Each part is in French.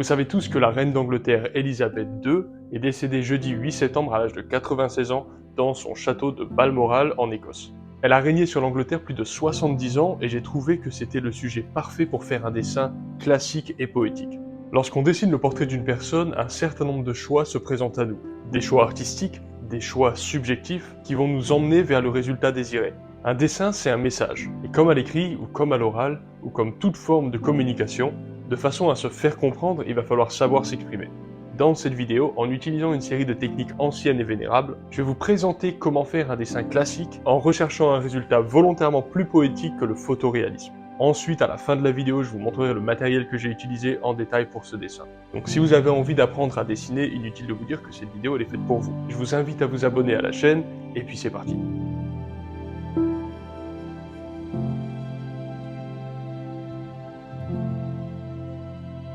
Vous savez tous que la reine d'Angleterre Elisabeth II est décédée jeudi 8 septembre à l'âge de 96 ans dans son château de Balmoral en Écosse. Elle a régné sur l'Angleterre plus de 70 ans et j'ai trouvé que c'était le sujet parfait pour faire un dessin classique et poétique. Lorsqu'on dessine le portrait d'une personne, un certain nombre de choix se présentent à nous. Des choix artistiques, des choix subjectifs qui vont nous emmener vers le résultat désiré. Un dessin, c'est un message. Et comme à l'écrit, ou comme à l'oral, ou comme toute forme de communication, de façon à se faire comprendre, il va falloir savoir s'exprimer. Dans cette vidéo, en utilisant une série de techniques anciennes et vénérables, je vais vous présenter comment faire un dessin classique en recherchant un résultat volontairement plus poétique que le photoréalisme. Ensuite, à la fin de la vidéo, je vous montrerai le matériel que j'ai utilisé en détail pour ce dessin. Donc si vous avez envie d'apprendre à dessiner, inutile de vous dire que cette vidéo elle est faite pour vous. Je vous invite à vous abonner à la chaîne, et puis c'est parti.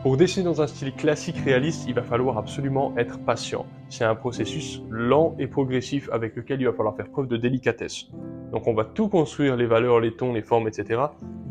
Pour dessiner dans un style classique réaliste, il va falloir absolument être patient. C'est un processus lent et progressif avec lequel il va falloir faire preuve de délicatesse. Donc on va tout construire, les valeurs, les tons, les formes, etc.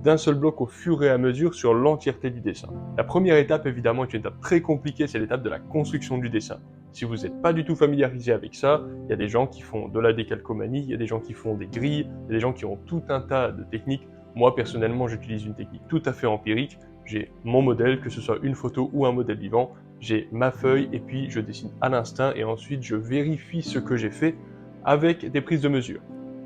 d'un seul bloc au fur et à mesure sur l'entièreté du dessin. La première étape, évidemment, est une étape très compliquée, c'est l'étape de la construction du dessin. Si vous n'êtes pas du tout familiarisé avec ça, il y a des gens qui font de la décalcomanie, il y a des gens qui font des grilles, il y a des gens qui ont tout un tas de techniques. Moi, personnellement, j'utilise une technique tout à fait empirique. J'ai mon modèle, que ce soit une photo ou un modèle vivant, j'ai ma feuille et puis je dessine à l'instinct et ensuite je vérifie ce que j'ai fait avec des prises de mesure.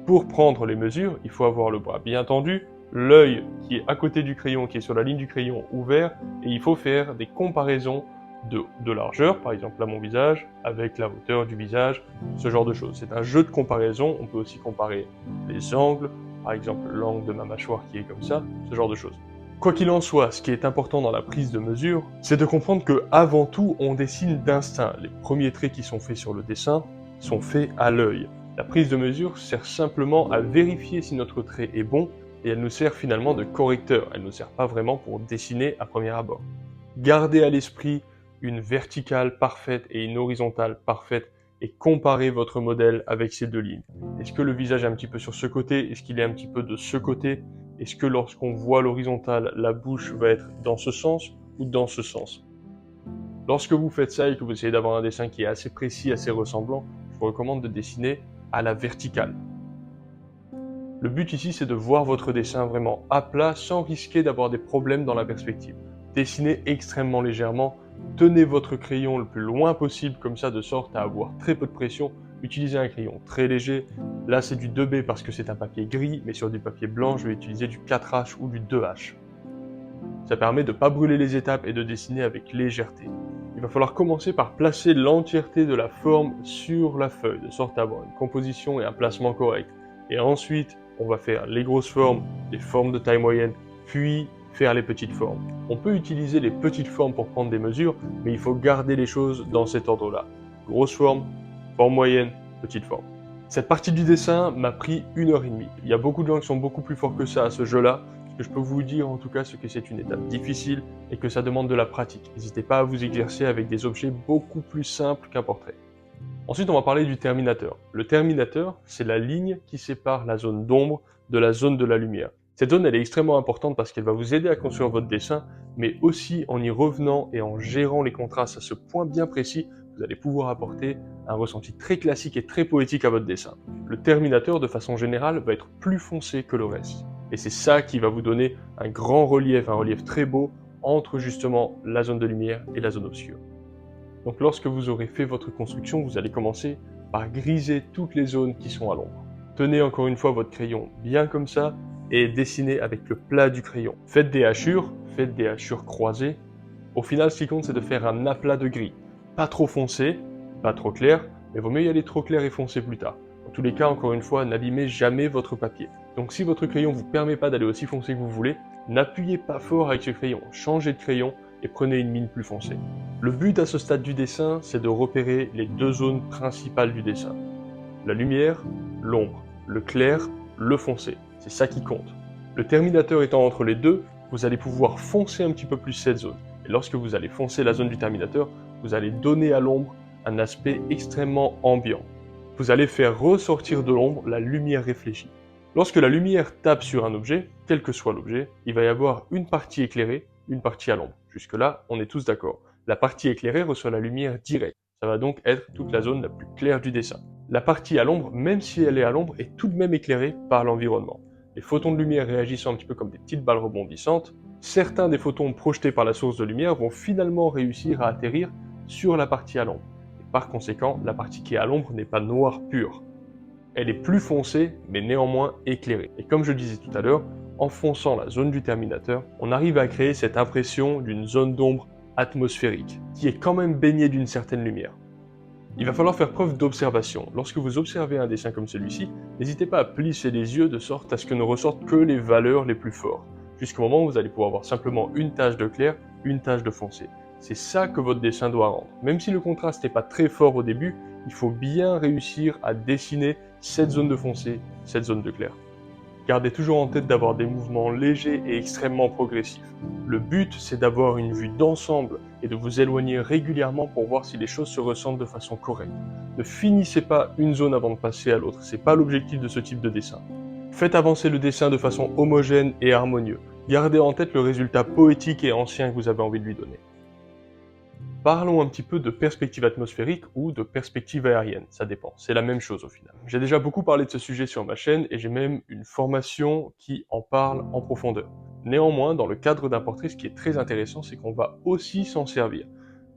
Pour prendre les mesures, il faut avoir le bras bien tendu, l'œil qui est à côté du crayon, qui est sur la ligne du crayon ouvert, et il faut faire des comparaisons de largeur, par exemple là mon visage, avec la hauteur du visage, ce genre de choses. C'est un jeu de comparaison, on peut aussi comparer les angles, par exemple l'angle de ma mâchoire qui est comme ça, ce genre de choses. Quoi qu'il en soit, ce qui est important dans la prise de mesure, c'est de comprendre que avant tout, on dessine d'instinct. Les premiers traits qui sont faits sur le dessin sont faits à l'œil. La prise de mesure sert simplement à vérifier si notre trait est bon et elle nous sert finalement de correcteur. Elle ne nous sert pas vraiment pour dessiner à premier abord. Gardez à l'esprit une verticale parfaite et une horizontale parfaite et comparez votre modèle avec ces deux lignes. Est-ce que le visage est un petit peu sur ce côté? Est-ce qu'il est un petit peu de ce côté? Est-ce que lorsqu'on voit l'horizontale, la bouche va être dans ce sens ou dans ce sens? Lorsque vous faites ça et que vous essayez d'avoir un dessin qui est assez précis, assez ressemblant, je vous recommande de dessiner à la verticale. Le but ici, c'est de voir votre dessin vraiment à plat sans risquer d'avoir des problèmes dans la perspective. Dessinez extrêmement légèrement, tenez votre crayon le plus loin possible comme ça de sorte à avoir très peu de pression. Utilisez un crayon très léger. Là, c'est du 2B parce que c'est un papier gris, mais sur du papier blanc, je vais utiliser du 4H ou du 2H. Ça permet de ne pas brûler les étapes et de dessiner avec légèreté. Il va falloir commencer par placer l'entièreté de la forme sur la feuille, de sorte à avoir une composition et un placement correct. Et ensuite, on va faire les grosses formes, les formes de taille moyenne, puis faire les petites formes. On peut utiliser les petites formes pour prendre des mesures, mais il faut garder les choses dans cet ordre-là. Grosse forme, forme moyenne, petite forme. Cette partie du dessin m'a pris 1h30. Il y a beaucoup de gens qui sont beaucoup plus forts que ça à ce jeu-là. Ce que je peux vous dire en tout cas, c'est que c'est une étape difficile et que ça demande de la pratique. N'hésitez pas à vous exercer avec des objets beaucoup plus simples qu'un portrait. Ensuite, on va parler du terminateur. Le terminateur, c'est la ligne qui sépare la zone d'ombre de la zone de la lumière. Cette zone, elle est extrêmement importante parce qu'elle va vous aider à construire votre dessin, mais aussi en y revenant et en gérant les contrastes à ce point bien précis, vous allez pouvoir apporter un ressenti très classique et très poétique à votre dessin. Le terminateur, de façon générale, va être plus foncé que le reste. Et c'est ça qui va vous donner un grand relief, un relief très beau entre justement la zone de lumière et la zone obscure. Donc lorsque vous aurez fait votre construction, vous allez commencer par griser toutes les zones qui sont à l'ombre. Tenez encore une fois votre crayon bien comme ça et dessinez avec le plat du crayon. Faites des hachures croisées. Au final, ce qui compte, c'est de faire un aplat de gris. Pas trop foncé, pas trop clair, mais vaut mieux y aller trop clair et foncé plus tard. Dans tous les cas, encore une fois, n'abîmez jamais votre papier. Donc si votre crayon ne vous permet pas d'aller aussi foncé que vous voulez, n'appuyez pas fort avec ce crayon. Changez de crayon et prenez une mine plus foncée. Le but à ce stade du dessin, c'est de repérer les deux zones principales du dessin. La lumière, l'ombre, le clair, le foncé. C'est ça qui compte. Le terminateur étant entre les deux, vous allez pouvoir foncer un petit peu plus cette zone. Et lorsque vous allez foncer la zone du terminateur, vous allez donner à l'ombre un aspect extrêmement ambiant. Vous allez faire ressortir de l'ombre la lumière réfléchie. Lorsque la lumière tape sur un objet, quel que soit l'objet, il va y avoir une partie éclairée, une partie à l'ombre. Jusque-là, on est tous d'accord. La partie éclairée reçoit la lumière directe. Ça va donc être toute la zone la plus claire du dessin. La partie à l'ombre, même si elle est à l'ombre, est tout de même éclairée par l'environnement. Les photons de lumière réagissant un petit peu comme des petites balles rebondissantes, certains des photons projetés par la source de lumière vont finalement réussir à atterrir sur la partie à l'ombre. Et par conséquent, la partie qui est à l'ombre n'est pas noire pure. Elle est plus foncée, mais néanmoins éclairée. Et comme je disais tout à l'heure, en fonçant la zone du terminateur, on arrive à créer cette impression d'une zone d'ombre atmosphérique, qui est quand même baignée d'une certaine lumière. Il va falloir faire preuve d'observation. Lorsque vous observez un dessin comme celui-ci, n'hésitez pas à plisser les yeux de sorte à ce que ne ressortent que les valeurs les plus fortes, jusqu'au moment où vous allez pouvoir voir simplement une tache de clair, une tache de foncé. C'est ça que votre dessin doit rendre. Même si le contraste n'est pas très fort au début, il faut bien réussir à dessiner cette zone de foncé, cette zone de clair. Gardez toujours en tête d'avoir des mouvements légers et extrêmement progressifs. Le but, c'est d'avoir une vue d'ensemble et de vous éloigner régulièrement pour voir si les choses se ressentent de façon correcte. Ne finissez pas une zone avant de passer à l'autre, c'est pas l'objectif de ce type de dessin. Faites avancer le dessin de façon homogène et harmonieuse. Gardez en tête le résultat poétique et ancien que vous avez envie de lui donner. Parlons un petit peu de perspective atmosphérique ou de perspective aérienne, ça dépend, c'est la même chose au final. J'ai déjà beaucoup parlé de ce sujet sur ma chaîne et j'ai même une formation qui en parle en profondeur. Néanmoins, dans le cadre d'un portrait, ce qui est très intéressant, c'est qu'on va aussi s'en servir.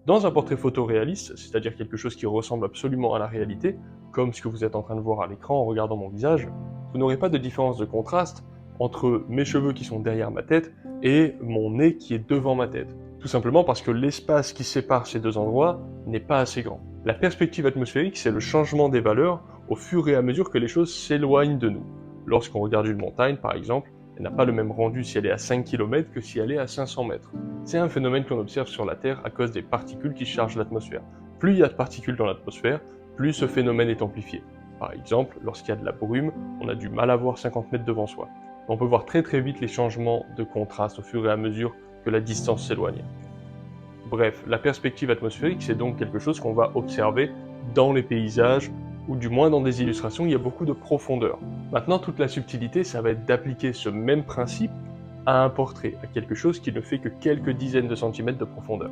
Dans un portrait photoréaliste, c'est-à-dire quelque chose qui ressemble absolument à la réalité, comme ce que vous êtes en train de voir à l'écran en regardant mon visage, vous n'aurez pas de différence de contraste entre mes cheveux qui sont derrière ma tête et mon nez qui est devant ma tête. Tout simplement parce que l'espace qui sépare ces deux endroits n'est pas assez grand. La perspective atmosphérique, c'est le changement des valeurs au fur et à mesure que les choses s'éloignent de nous. Lorsqu'on regarde une montagne, par exemple, elle n'a pas le même rendu si elle est à 5 km que si elle est à 500 mètres. C'est un phénomène qu'on observe sur la Terre à cause des particules qui chargent l'atmosphère. Plus il y a de particules dans l'atmosphère, plus ce phénomène est amplifié. Par exemple, lorsqu'il y a de la brume, on a du mal à voir 50 mètres devant soi. On peut voir très très vite les changements de contraste au fur et à mesure que la distance s'éloigne. Bref, la perspective atmosphérique, c'est donc quelque chose qu'on va observer dans les paysages, ou du moins dans des illustrations, il y a beaucoup de profondeur. Maintenant, toute la subtilité, ça va être d'appliquer ce même principe à un portrait, à quelque chose qui ne fait que quelques dizaines de centimètres de profondeur.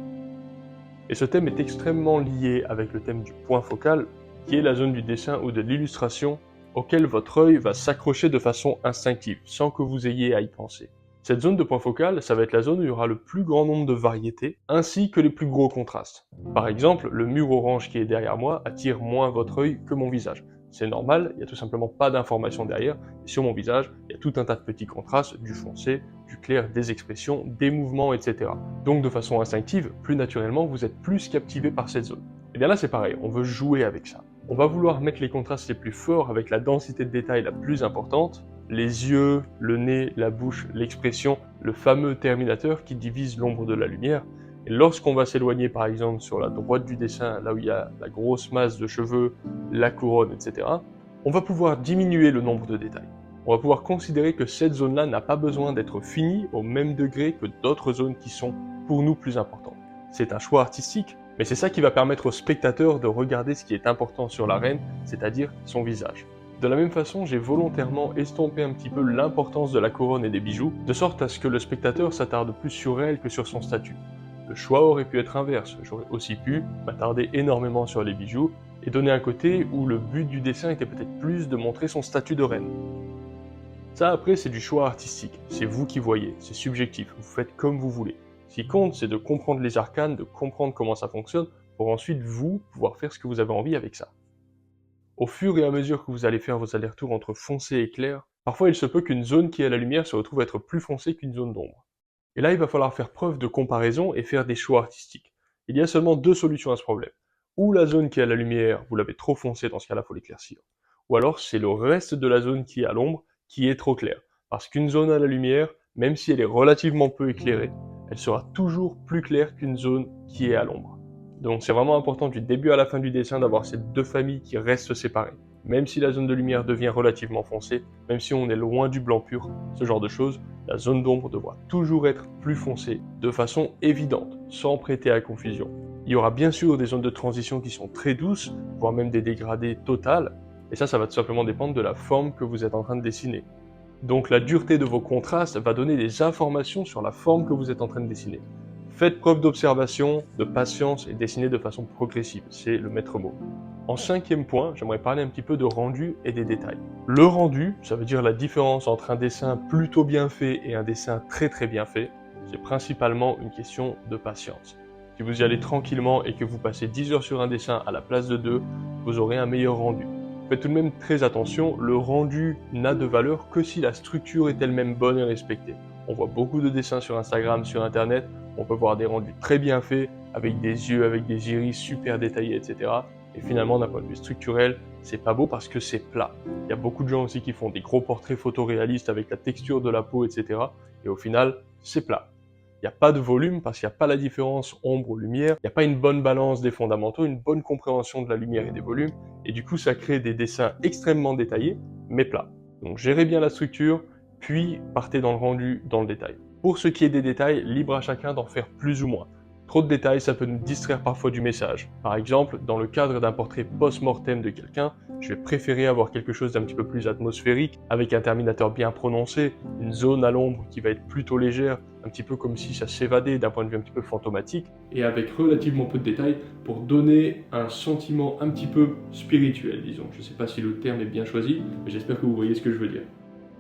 Et ce thème est extrêmement lié avec le thème du point focal, qui est la zone du dessin ou de l'illustration auquel votre œil va s'accrocher de façon instinctive, sans que vous ayez à y penser. Cette zone de point focal, ça va être la zone où il y aura le plus grand nombre de variétés, ainsi que les plus gros contrastes. Par exemple, le mur orange qui est derrière moi attire moins votre œil que mon visage. C'est normal, il n'y a tout simplement pas d'information derrière, et sur mon visage, il y a tout un tas de petits contrastes, du foncé, du clair, des expressions, des mouvements, etc. Donc de façon instinctive, plus naturellement, vous êtes plus captivé par cette zone. Et bien là c'est pareil, on veut jouer avec ça. On va vouloir mettre les contrastes les plus forts avec la densité de détail la plus importante, les yeux, le nez, la bouche, l'expression, le fameux terminateur qui divise l'ombre de la lumière. Et lorsqu'on va s'éloigner par exemple sur la droite du dessin, là où il y a la grosse masse de cheveux, la couronne, etc., on va pouvoir diminuer le nombre de détails. On va pouvoir considérer que cette zone-là n'a pas besoin d'être finie au même degré que d'autres zones qui sont pour nous plus importantes. C'est un choix artistique, mais c'est ça qui va permettre au spectateur de regarder ce qui est important sur la reine, c'est-à-dire son visage. De la même façon, j'ai volontairement estompé un petit peu l'importance de la couronne et des bijoux, de sorte à ce que le spectateur s'attarde plus sur elle que sur son statut. Le choix aurait pu être inverse, j'aurais aussi pu m'attarder énormément sur les bijoux, et donner un côté où le but du dessin était peut-être plus de montrer son statut de reine. Ça après c'est du choix artistique, c'est vous qui voyez, c'est subjectif, vous faites comme vous voulez. Ce qui compte c'est de comprendre les arcanes, de comprendre comment ça fonctionne, pour ensuite vous pouvoir faire ce que vous avez envie avec ça. Au fur et à mesure que vous allez faire vos allers-retours entre foncé et clair, parfois il se peut qu'une zone qui est à la lumière se retrouve à être plus foncée qu'une zone d'ombre. Et là il va falloir faire preuve de comparaison et faire des choix artistiques. Il y a seulement deux solutions à ce problème. Ou la zone qui est à la lumière, vous l'avez trop foncée, dans ce cas-là il faut l'éclaircir. Ou alors c'est le reste de la zone qui est à l'ombre qui est trop clair. Parce qu'une zone à la lumière, même si elle est relativement peu éclairée, elle sera toujours plus claire qu'une zone qui est à l'ombre. Donc c'est vraiment important du début à la fin du dessin d'avoir ces deux familles qui restent séparées. Même si la zone de lumière devient relativement foncée, même si on est loin du blanc pur, ce genre de choses, la zone d'ombre devra toujours être plus foncée, de façon évidente, sans prêter à confusion. Il y aura bien sûr des zones de transition qui sont très douces, voire même des dégradés totales, et ça va tout simplement dépendre de la forme que vous êtes en train de dessiner. Donc la dureté de vos contrastes va donner des informations sur la forme que vous êtes en train de dessiner. Faites preuve d'observation, de patience et dessinez de façon progressive, c'est le maître mot. En 5e point, j'aimerais parler un petit peu de rendu et des détails. Le rendu, ça veut dire la différence entre un dessin plutôt bien fait et un dessin très bien fait. C'est principalement une question de patience. Si vous y allez tranquillement et que vous passez 10 heures sur un dessin à la place de 2, vous aurez un meilleur rendu. Faites tout de même très attention, le rendu n'a de valeur que si la structure est elle-même bonne et respectée. On voit beaucoup de dessins sur Instagram, sur Internet, on peut voir des rendus très bien faits, avec des yeux, avec des iris super détaillés, etc. Et finalement, d'un point de vue structurel, c'est pas beau parce que c'est plat. Il y a beaucoup de gens aussi qui font des gros portraits photoréalistes avec la texture de la peau, etc. Et au final, c'est plat. Il n'y a pas de volume parce qu'il n'y a pas la différence ombre-lumière, il n'y a pas une bonne balance des fondamentaux, une bonne compréhension de la lumière et des volumes, et du coup ça crée des dessins extrêmement détaillés, mais plats. Donc gérez bien la structure, puis partez dans le rendu, dans le détail. Pour ce qui est des détails, libre à chacun d'en faire plus ou moins. Trop de détails, ça peut nous distraire parfois du message. Par exemple, dans le cadre d'un portrait post-mortem de quelqu'un, je vais préférer avoir quelque chose d'un petit peu plus atmosphérique, avec un terminateur bien prononcé, une zone à l'ombre qui va être plutôt légère, un petit peu comme si ça s'évadait d'un point de vue un petit peu fantomatique, et avec relativement peu de détails pour donner un sentiment un petit peu spirituel, disons. Je ne sais pas si le terme est bien choisi, mais j'espère que vous voyez ce que je veux dire.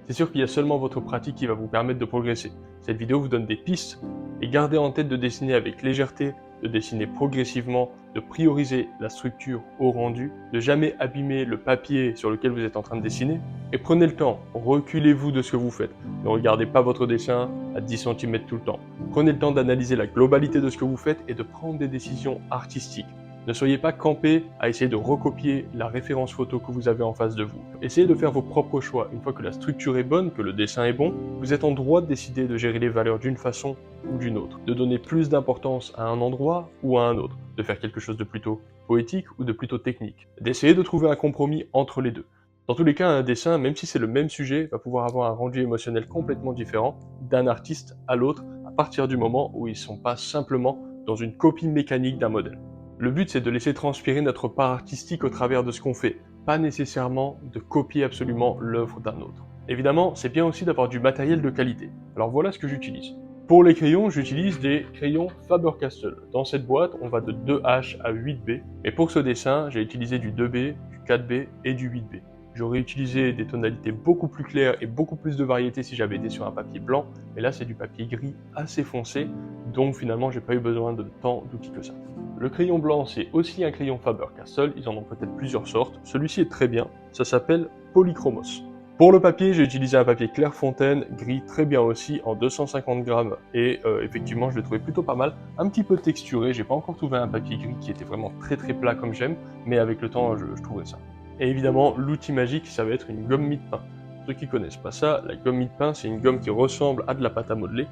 C'est sûr qu'il y a seulement votre pratique qui va vous permettre de progresser. Cette vidéo vous donne des pistes, et gardez en tête de dessiner avec légèreté, de dessiner progressivement, de prioriser la structure au rendu, de jamais abîmer le papier sur lequel vous êtes en train de dessiner, et prenez le temps, reculez-vous de ce que vous faites. Ne regardez pas votre dessin à 10 cm tout le temps. Prenez le temps d'analyser la globalité de ce que vous faites et de prendre des décisions artistiques. Ne soyez pas campé à essayer de recopier la référence photo que vous avez en face de vous. Essayez de faire vos propres choix. Une fois que la structure est bonne, que le dessin est bon, vous êtes en droit de décider de gérer les valeurs d'une façon ou d'une autre, de donner plus d'importance à un endroit ou à un autre, de faire quelque chose de plutôt poétique ou de plutôt technique, d'essayer de trouver un compromis entre les deux. Dans tous les cas, un dessin, même si c'est le même sujet, va pouvoir avoir un rendu émotionnel complètement différent d'un artiste à l'autre à partir du moment où ils ne sont pas simplement dans une copie mécanique d'un modèle. Le but, c'est de laisser transpirer notre part artistique au travers de ce qu'on fait, pas nécessairement de copier absolument l'œuvre d'un autre. Évidemment, c'est bien aussi d'avoir du matériel de qualité. Alors voilà ce que j'utilise. Pour les crayons, j'utilise des crayons Faber-Castell. Dans cette boîte, on va de 2H à 8B, mais pour ce dessin, j'ai utilisé du 2B, du 4B et du 8B. J'aurais utilisé des tonalités beaucoup plus claires et beaucoup plus de variété si j'avais été sur un papier blanc, mais là c'est du papier gris assez foncé, donc finalement j'ai pas eu besoin de tant d'outils que ça. Le crayon blanc, c'est aussi un crayon Faber-Castell, ils en ont peut-être plusieurs sortes. Celui-ci est très bien, ça s'appelle Polychromos. Pour le papier, j'ai utilisé un papier Clairefontaine, gris très bien aussi, en 250 grammes, et effectivement je l'ai trouvé plutôt pas mal, un petit peu texturé, j'ai pas encore trouvé un papier gris qui était vraiment très plat comme j'aime, mais avec le temps je trouverai ça. Et évidemment, l'outil magique, ça va être une gomme mie-de-pain. Pour ceux qui connaissent pas ça, la gomme mie-de-pain, c'est une gomme qui ressemble à de la pâte à modeler,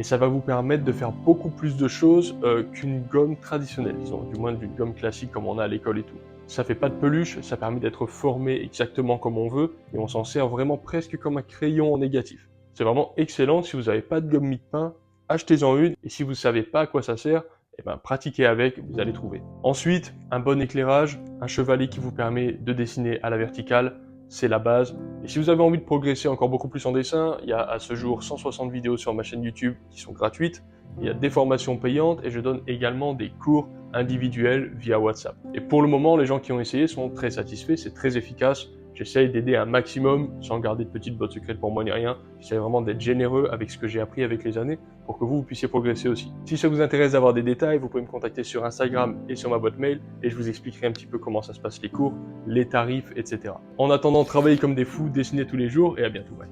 et ça va vous permettre de faire beaucoup plus de choses qu'une gomme traditionnelle, disons, du moins d'une gomme classique comme on a à l'école et tout. Ça fait pas de peluche, ça permet d'être formé exactement comme on veut, et on s'en sert vraiment presque comme un crayon en négatif. C'est vraiment excellent, si vous n'avez pas de gomme mie-de-pain, achetez-en une, et si vous savez pas à quoi ça sert, eh ben, pratiquez avec, vous allez trouver. Ensuite, un bon éclairage, un chevalet qui vous permet de dessiner à la verticale, c'est la base. Et si vous avez envie de progresser encore beaucoup plus en dessin, il y a à ce jour 160 vidéos sur ma chaîne YouTube qui sont gratuites. Il y a des formations payantes et je donne également des cours individuels via WhatsApp. Et pour le moment, les gens qui ont essayé sont très satisfaits, c'est très efficace. J'essaye d'aider un maximum sans garder de petites bottes secrètes pour moi ni rien. J'essaie vraiment d'être généreux avec ce que j'ai appris avec les années pour que vous puissiez progresser aussi. Si ça vous intéresse d'avoir des détails, vous pouvez me contacter sur Instagram et sur ma boîte mail et je vous expliquerai un petit peu comment ça se passe les cours, les tarifs, etc. En attendant, travaillez comme des fous, dessinez tous les jours et à bientôt. Bye.